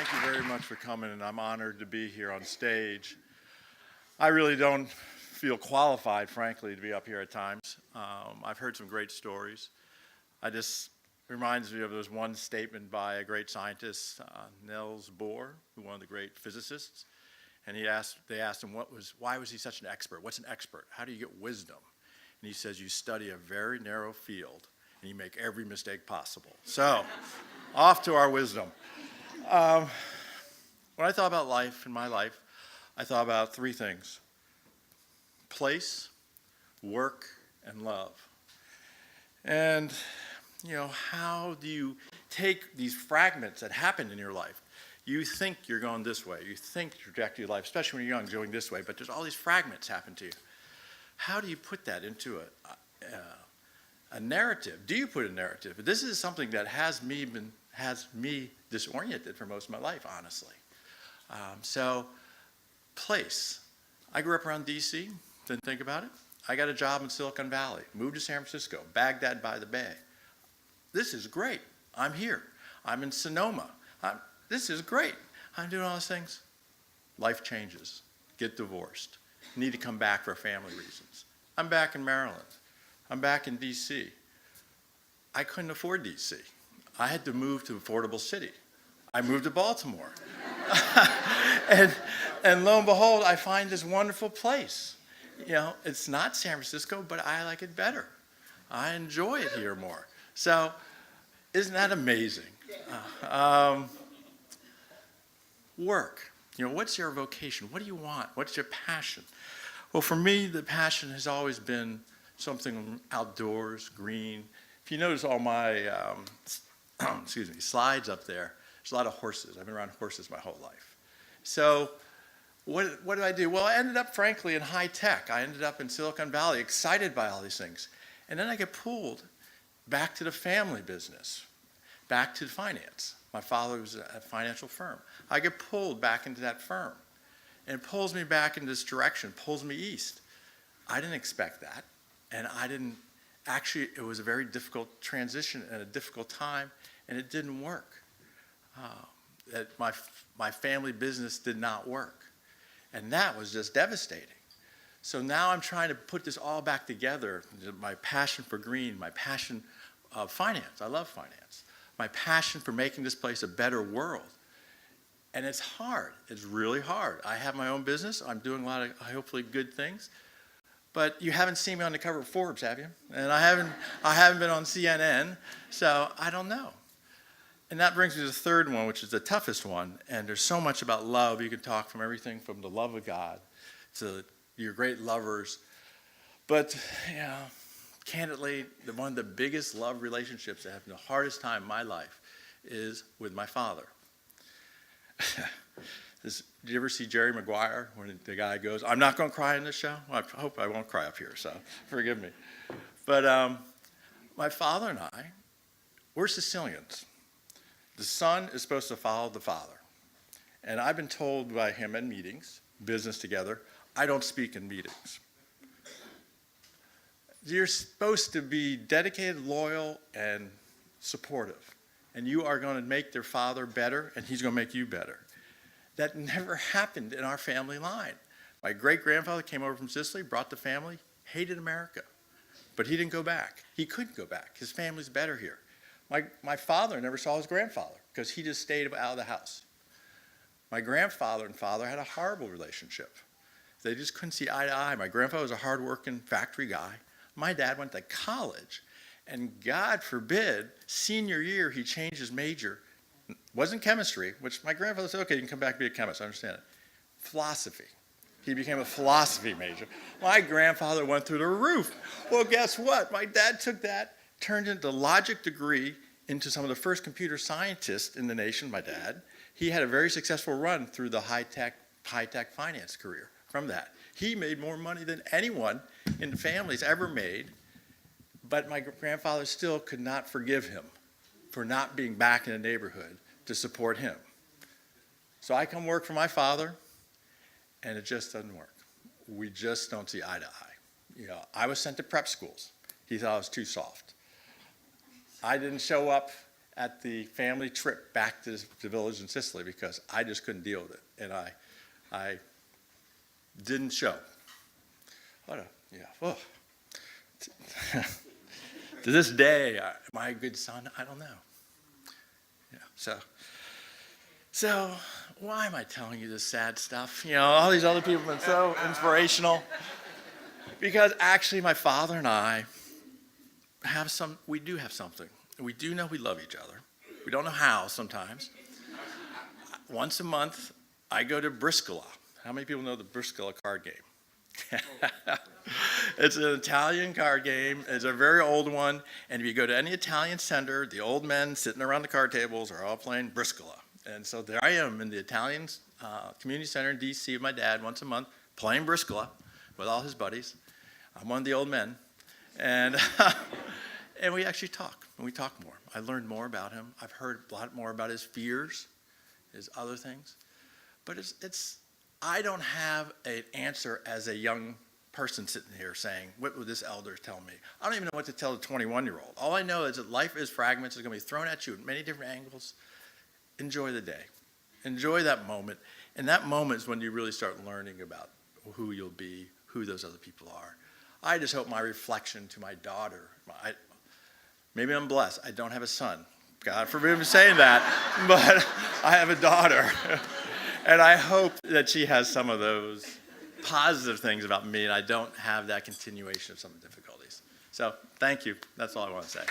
Thank you very much for coming, and I'm honored to be here on stage. I really don't feel qualified, frankly, to be up here at times. I've heard some great stories. Reminds me of this one statement by a great scientist, Niels Bohr, one of the great physicists, and they asked him why was he such an expert? What's an expert? How do you get wisdom? And he says, you study a very narrow field and you make every mistake possible. So, off to our wisdom. When I thought about life, in my life, I thought about three things: place, work, and love. And, how do you take these fragments that happen in your life? You think you're going this way. You think the trajectory of life, especially when you're young, is going this way, but there's all these fragments happen to you. How do you put that into a narrative? Do you put a narrative? This is something that has me disoriented for most of my life, honestly. So, place. I grew up around D.C., didn't think about it. I got a job in Silicon Valley, moved to San Francisco, Baghdad by the Bay. This is great. I'm here. I'm in Sonoma. This is great. I'm doing all those things. Life changes. Get divorced. Need to come back for family reasons. I'm back in Maryland. I'm back in D.C. I couldn't afford D.C. I had to move to affordable city. I moved to Baltimore. and lo and behold, I find this wonderful place. It's not San Francisco, but I like it better. I enjoy it here more. So, isn't that amazing? Work. What's your vocation? What do you want? What's your passion? Well, for me, the passion has always been something outdoors, green. If you notice all my slides up there, there's a lot of horses. I've been around horses my whole life. So what do I do? Well, I ended up, frankly, in high tech. I ended up in Silicon Valley, excited by all these things. And then I get pulled back to the family business, back to finance. My father was at a financial firm. I get pulled back into that firm. And it pulls me back in this direction, pulls me east. I didn't expect that. And it was a very difficult transition and a difficult time, and it didn't work. My family business did not work. And that was just devastating. So now I'm trying to put this all back together, my passion for green, my passion of finance. I love finance. My passion for making this place a better world. And it's hard. It's really hard. I have my own business. I'm doing a lot of, hopefully, good things. But you haven't seen me on the cover of Forbes, have you? And I haven't been on CNN, so I don't know. And that brings me to the third one, which is the toughest one. And there's so much about love. You can talk from everything from the love of God to your great lovers. But, candidly, one of the biggest love relationships that have the hardest time in my life is with my father. Did you ever see Jerry Maguire when the guy goes, I'm not going to cry in this show? Well, I hope I won't cry up here, so forgive me. But my father and I, we're Sicilians. The son is supposed to follow the father. And I've been told by him in meetings, business together, I don't speak in meetings. You're supposed to be dedicated, loyal, and supportive. And you are going to make their father better, and he's going to make you better. That never happened in our family line. My great-grandfather came over from Sicily, brought the family, hated America. But he didn't go back. He couldn't go back. His family's better here. My father never saw his grandfather because he just stayed out of the house. My grandfather and father had a horrible relationship. They just couldn't see eye to eye. My grandfather was a hard-working factory guy. My dad went to college. And God forbid, senior year, he changed his major. Wasn't chemistry, which my grandfather said, okay, you can come back and be a chemist. I understand it. Philosophy. He became a philosophy major. My grandfather went through the roof. Well, guess what? My dad took that, turned into logic degree into some of the first computer scientists in the nation, my dad. He had a very successful run through the high-tech finance career from that. He made more money than anyone in the family's ever made, but my grandfather still could not forgive him for not being back in the neighborhood to support him. So I come work for my father, and it just doesn't work. We just don't see eye to eye. I was sent to prep schools. He thought I was too soft. I didn't show up at the family trip back to the village in Sicily because I just couldn't deal with it, and I didn't show. Oh. To this day, am I a good son? I don't know. So why am I telling you this sad stuff? All these other people have been so inspirational. Because actually, my father and I we do have something. We do know we love each other. We don't know how sometimes. Once a month, I go to Briscola. How many people know the Briscola card game? It's an Italian card game. It's a very old one. And if you go to any Italian center, the old men sitting around the card tables are all playing Briscola. And so there I am in the Italian community center in D.C. with my dad once a month playing Briscola with all his buddies. I'm one of the old men. And, and we actually talk. And we talk more. I learned more about him. I've heard a lot more about his fears, his other things. But I don't have an answer as a young person sitting here saying, what would this elder tell me? I don't even know what to tell a 21-year-old. All I know is that life is fragments. It's going to be thrown at you at many different angles. Enjoy the day. Enjoy that moment. And that moment is when you really start learning about who you'll be, who those other people are. I just hope my reflection to my daughter, maybe I'm blessed. I don't have a son. God forbid me saying that, but I have a daughter. And I hope that she has some of those positive things about me, and I don't have that continuation of some difficulties. So thank you. That's all I want to say.